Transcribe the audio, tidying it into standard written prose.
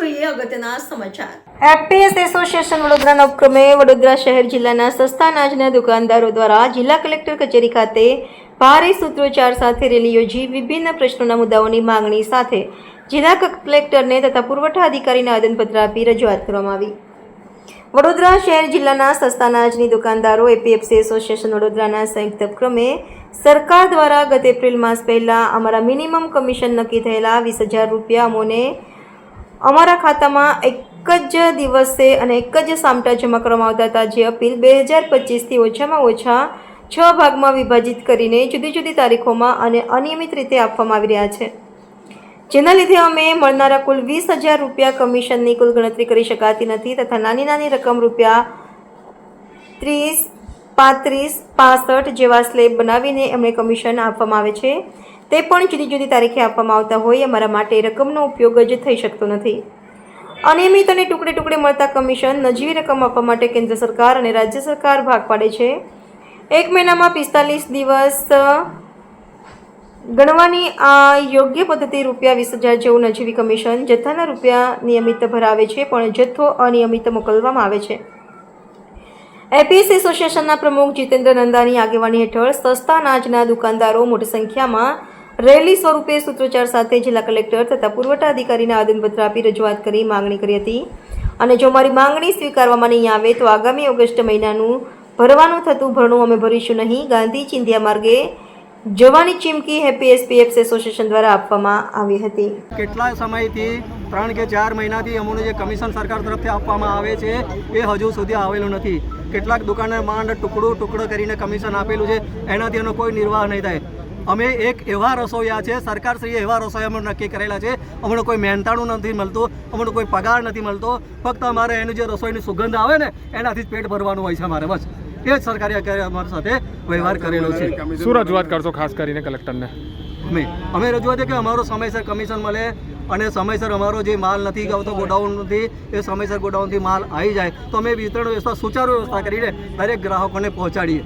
જોઈએ અગત્યના સમાચાર। એપીએસ એસોસિએશન વડોદરાના ઉપક્રમે વડોદરા શહેર જિલ્લાના સસ્તા અનાજના દુકાનદારો દ્વારા જિલ્લા કલેક્ટર કચેરી ખાતે ભારે સૂત્રોચ્ચાર સાથે રેલી યોજી વિભિન્ન પ્રશ્નોના મુદ્દાઓની માંગણી સાથે જિલ્લા કલેક્ટરને તથા પુરવઠા અધિકારીને આવેદનપત્ર આપી રજૂઆત કરવામાં આવી। વડોદરા શહેર જિલ્લાના સસ્તા અનાજની દુકાનદારો એપીએફસી એસોસિએશન વડોદરાના સંયુક્ત ઉપક્રમે સરકાર દ્વારા ગત એપ્રિલ માસ પહેલાં અમારા મિનિમમ કમિશન નક્કી થયેલા 20,000 રૂપિયા અમોને અમારા ખાતામાં એક જ દિવસે અને એક જ સામટા જમા કરવામાં આવતા હતા, જે અપીલ 2025થી ઓછામાં ઓછા 6 ભાગમાં વિભાજિત કરીને જુદી જુદી તારીખોમાં અને અનિયમિત રીતે આપવામાં આવી રહ્યા છે, જેના લીધે અમે મળનારા કુલ 20,000 રૂપિયા કમિશનની કુલ ગણતરી કરી શકાતી નથી તથા નાની નાની રકમ રૂપિયા 30, 35, 65 જેવા સ્લેબ બનાવીને એમને કમિશન આપવામાં આવે છે, તે પણ જુદી જુદી તારીખે આપવામાં આવતા હોય અમારા માટે રકમનો ઉપયોગ જ થઈ શકતો નથી। અનિયમિત અને ટુકડે ટુકડે મળતા કમિશન નજીવી રકમ આપવા માટે કેન્દ્ર સરકાર અને રાજ્ય સરકાર ભાગ પાડે છે। એક મહિનામાં 45 દિવસ ગણવાની આ યોગ્ય પદ્ધતિ રૂપિયા 20,000 જેવું નજીવી કમિશન જથ્થાના રૂપિયા નિયમિત ભરાવે છે, પણ જથ્થો અનિયમિત મોકલવામાં આવે છે। એપીએસ એસોસિએશનના પ્રમુખ જીતેન્દ્ર નંદાની આગેવાની હેઠળ સસ્તા અનાજના દુકાનદારો મોટી સંખ્યામાં રેલી સ્વરૂપે સૂત્રોચ્ચાર સાથે જિલ્લા કલેક્ટર તથા પુરવઠા અધિકારીને આવેદનપત્ર આપી રજૂઆત કરી માંગણી કરી હતી અને જો મારી માંગણી સ્વીકારવામાં નહીં આવે તો આગામી ઓગસ્ટ મહિનાનું ભરવાનું થતું ભરણું અમે ભરીશું નહીં। ગાંધી ચિંધ્યા માર્ગે જવાની ચીમકી એપીએસ એસોસિએશન દ્વારા આપવામાં આવી હતી। કેટલા સમયથી 3 કે 4 મહિનાથી અમને જે કમિશન સરકાર તરફથી આપવામાં આવે છે એ હજુ સુધી આવેલું નથી। કેટલાક દુકાને માંડ ટુકડો કરીને કમિશન આપેલું છે, એનાથી એનો કોઈ નિર્વાહ નહીં થાય। અમે એક એવા રસોઈયા છે, સરકારશ્રીએ એવા રસોઈયા નક્કી કરેલા છે, અમને કોઈ મહેનતાણું નથી મળતું, અમને કોઈ પગાર નથી મળતો, ફક્ત અમારે એનું જે રસોઈની સુગંધ આવે ને એનાથી જ પેટ ભરવાનું હોય છે અમારે, બસ એ જ સરકારે અમારી સાથે વ્યવહાર કરેલો છે। શું રજૂઆત કરશો ખાસ કરીને કલેક્ટરને? અમે રજૂઆત કે અમારો સમયસર કમિશન મળે અને સમયસર અમારો જે માલ નથી આવતો ગોડાઉનથી એ સમયસર ગોડાઉનથી માલ આવી જાય તો અમે વિતરણ વ્યવસ્થા સુચારુ વ્યવસ્થા કરીને દરેક ગ્રાહકોને પહોંચાડીએ।